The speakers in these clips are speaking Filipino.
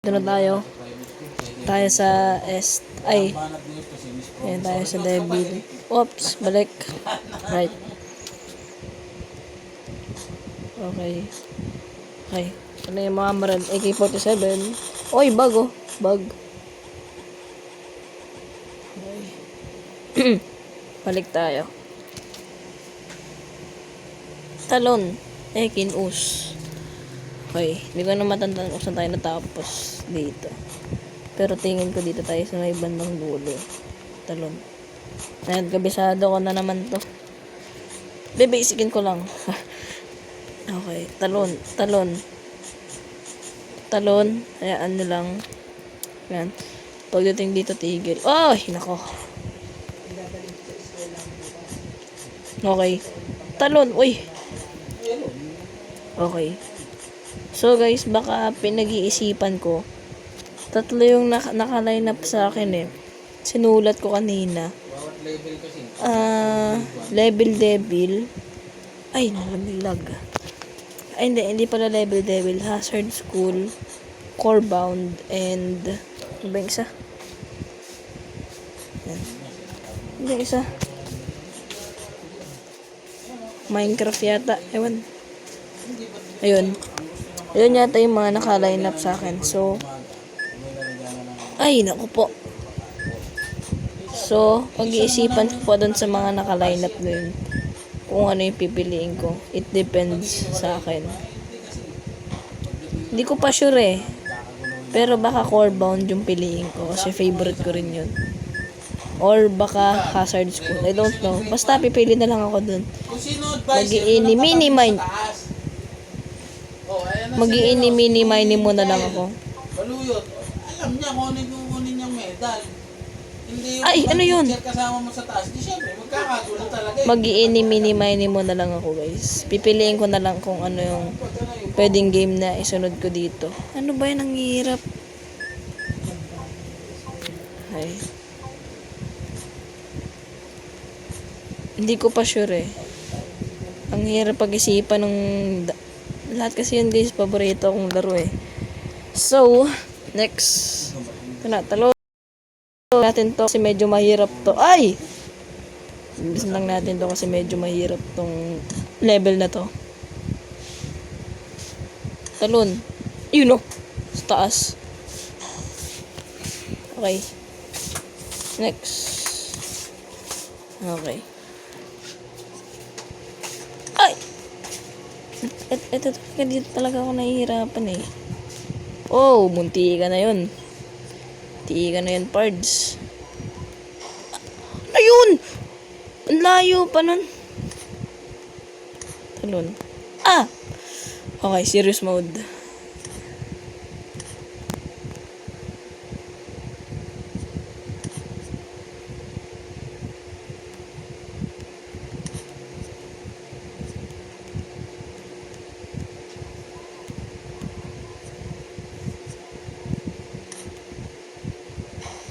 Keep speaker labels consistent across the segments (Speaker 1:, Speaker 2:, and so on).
Speaker 1: Doon na tayo. Tayo sa S. Ay. Ayan tayo sa Devil. Oops, balik. Right. Okay. Okay. Ano yung mga maral? AK-47. Oy, bag oh. Bag. Okay. Balik tayo. Talon. Kinus. Okay. Hindi ko na matandaan kung saan tayo natapos dito. Pero tingin ko dito tayo sa may bandang dulo. Talon. Ayan, kabisado ko na naman to. Bebasicin ko lang. Okay. Talon. Talon. Talon. Hayaan nyo lang. Ayan. Pagdating dito, tigil. Ay, nako. Okay. Talon. Uy. Okay. So, guys, baka pinag-iisipan ko. Tatlo yung naka-line up sa akin eh. Sinulat ko kanina. Level Devil. Ay, nalamilag. Ay, hindi pala Level Devil. Hazard School, Core Bound, and ano ba yung isa? Yan. Ano ba yung isa? Minecraft yata. Ewan. Ayun. Ayun yata yung mga naka-line up sa akin. So, ay, naku po. So, pag-iisipan ko po doon sa mga naka-line up na yun. Kung ano yung pipiliin ko. It depends sa akin. Hindi ko pa sure eh. Pero baka core bound yung piliin ko. Kasi favorite ko rin yun. Or baka hazard school. I don't know. Basta pipili na lang ako dun. Mag-i-mini-mine. Mag-i-mini-mine muna lang ako.
Speaker 2: Baluyot. Alam niya kung ano yung kukunin niyang medal. Hindi
Speaker 1: ay, ano yun?
Speaker 2: Kasama mo sa taas. Di syempre, magkakagulo talaga eh.
Speaker 1: Mag-i-mini-mine muna lang ako, guys. Pipiliin ko na lang kung ano yung pwedeng game na isunod ko dito. Ano ba yun? Ang hirap. Ay. Hindi ko pa sure eh. Ang hirap pag-isipan ng lahat kasi yun, guys, paborito akong laro eh. So, next. Ito na, talo natin to kasi medyo mahirap to. Ay! Ibisan lang natin to kasi medyo mahirap tong level na to. Talon. Yun o. Sa taas. Okay. Next. Okay. Ay! Ito dito talaga ako nahihirapan eh. Oh, munti ka na yun. Munti ka na yun, pards. Ayun! Ang layo pa nun. Talon. Ah! Okay, serious mode.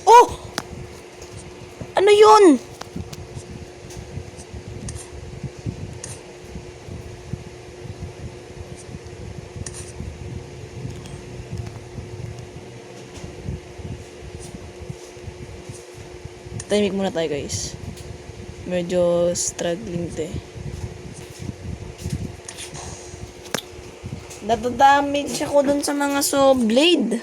Speaker 1: Oh! Ano yun? Timing muna tayo, guys. Medyo struggling to eh. Natadamage ako dun sa mga saw blade.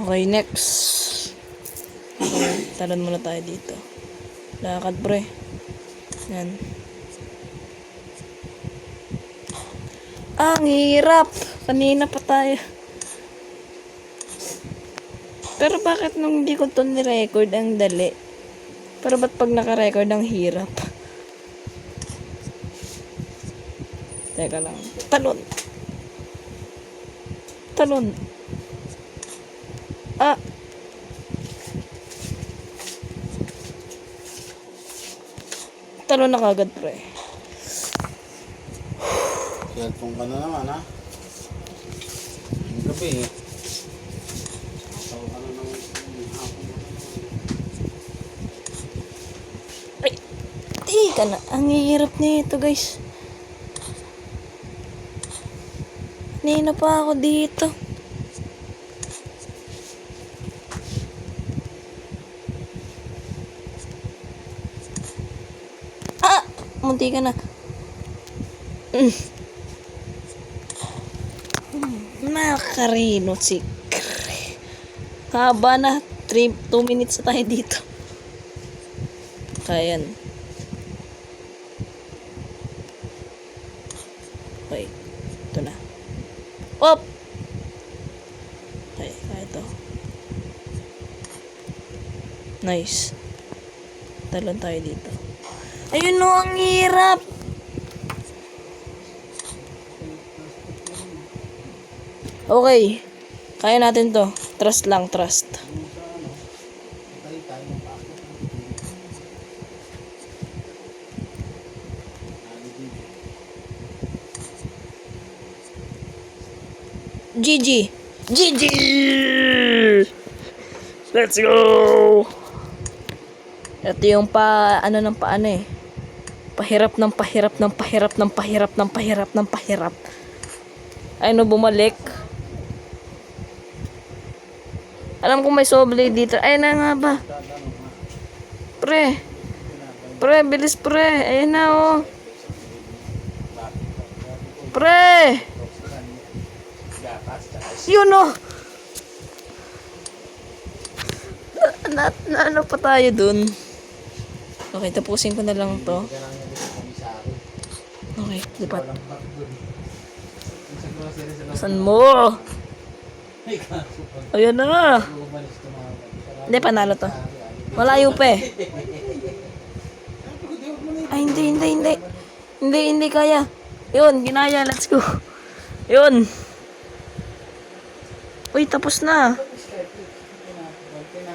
Speaker 1: Okay, next. Okay, talon muna tayo dito. Lakad, pre. Yan. Ang hirap. Kanina pa tayo. Pero bakit nung hindi ko to ni-record ang dali? Pero ba't pag naka-record ang hirap? Teka lang. Talon. Talon. Ah. Talon na kagad, pre.
Speaker 2: Cellphone ka na naman, ha? gabi eh. Sasaw ka na ng hapon.
Speaker 1: Ay, ka na. Ang hirap nito, guys. Nina pa ako dito. Ah! Munti ka na. Nakarinot si Kre. Haba na. 2 minutes na tayo dito. Kaya yan. Okay. Ito na. Op! Okay, kaya ito. Nice. Talon tayo dito. Ayun no, ang hirap! Okay. Kaya natin to. Trust lang, trust. GG! GG! Let's go! Ito yung ano ng paano eh. Pahirap ng pahirap ng pahirap ng pahirap ng pahirap ng pahirap. Ay no, bumalik. Alam ko may saw blade dito. Ay na nga ba? Pre. Pre, bilis pre. Ayun na oh. Pre. Yun oh. Na ano pa tayo dun? Okay, tapusin ko na lang to. Okay, lipat. Saan mo? Ayun na nga. Hindi, panalo to. Malayo pa eh. Ay, hindi kaya. Yun, ginaya. Let's go. Yun. Uy, tapos na.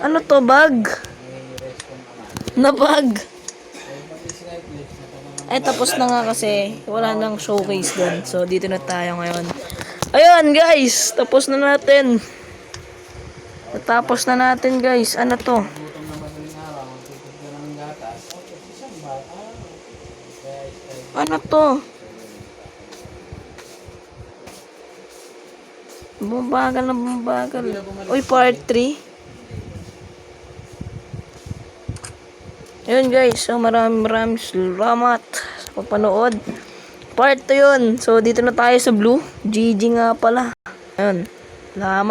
Speaker 1: Ano to, bag? Bag. Ay, tapos na nga kasi wala nang showcase dun. So, dito na tayo ngayon. Ayun, guys. Tapos na natin. Natapos na natin, guys. Ano to? Ano to? Bumbagal na bumbagal. Uy, part 3. Ayun guys, so maraming salamat sa pagpanood. Part 2 yun. So dito na tayo sa blue. GG nga pala. Ayun. Salamat.